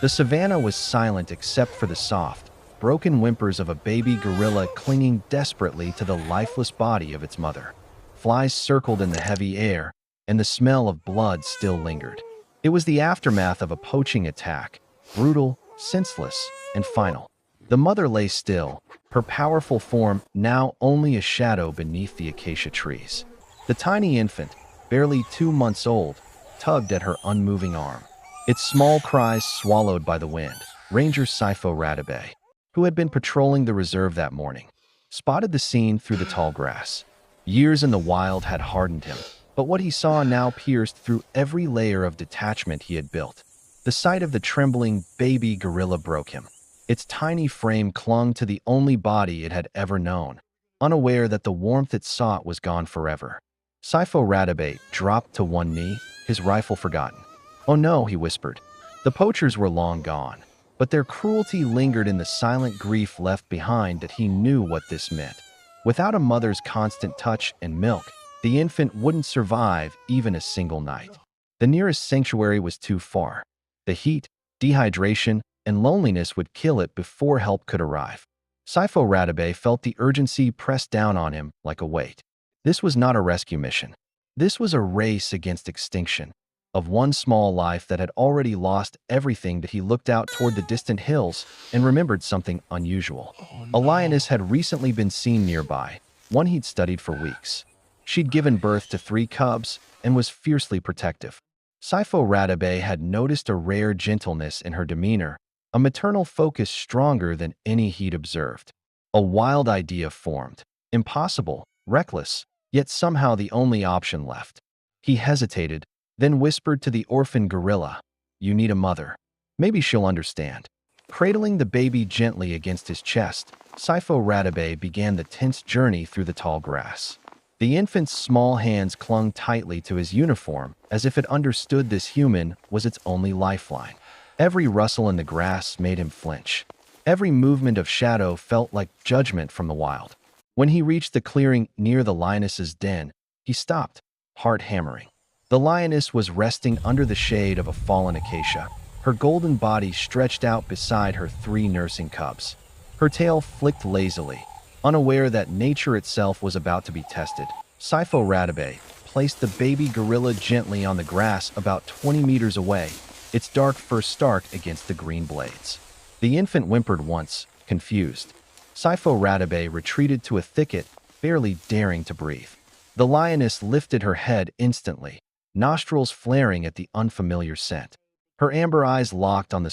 The savannah was silent except for the soft, broken whimpers of a baby gorilla clinging desperately to the lifeless body of its mother. Flies circled in the heavy air, and the smell of blood still lingered. It was the aftermath of a poaching attack, brutal, senseless, and final. The mother lay still, her powerful form now only a shadow beneath the acacia trees. The tiny infant, barely 2 months old, tugged at her unmoving arm. Its small cries swallowed by the wind. Ranger Sifo Ratabe, who had been patrolling the reserve that morning, spotted the scene through the tall grass. Years in the wild had hardened him, but what he saw now pierced through every layer of detachment he had built. The sight of the trembling baby gorilla broke him. Its tiny frame clung to the only body it had ever known, unaware that the warmth it sought was gone forever. Sifo Ratabe dropped to one knee, his rifle forgotten. "Oh no," he whispered. The poachers were long gone, but their cruelty lingered in the silent grief left behind that he knew what this meant. Without a mother's constant touch and milk, the infant wouldn't survive even a single night. The nearest sanctuary was too far. The heat, dehydration, and loneliness would kill it before help could arrive. Sifo Ratabe felt the urgency press down on him like a weight. This was not a rescue mission. This was a race against extinction, of one small life that had already lost everything. That he looked out toward the distant hills and remembered something unusual. A lioness had recently been seen nearby, one he'd studied for weeks. She'd given birth to 3 cubs and was fiercely protective. Sifo Ratabe had noticed a rare gentleness in her demeanor, a maternal focus stronger than any he'd observed. A wild idea formed, impossible, reckless, yet somehow the only option left. He hesitated, then whispered to the orphan gorilla, "You need a mother. Maybe she'll understand." Cradling the baby gently against his chest, Sifo Ratabe began the tense journey through the tall grass. The infant's small hands clung tightly to his uniform as if it understood this human was its only lifeline. Every rustle in the grass made him flinch. Every movement of shadow felt like judgment from the wild. When he reached the clearing near the lioness's den, he stopped, heart hammering. The lioness was resting under the shade of a fallen acacia, her golden body stretched out beside her 3 nursing cubs. Her tail flicked lazily, unaware that nature itself was about to be tested. Sifo Ratabe placed the baby gorilla gently on the grass about 20 meters away, its dark fur stark against the green blades. The infant whimpered once, confused. Sifo Ratabe retreated to a thicket, barely daring to breathe. The lioness lifted her head instantly, nostrils flaring at the unfamiliar scent. Her amber eyes locked on the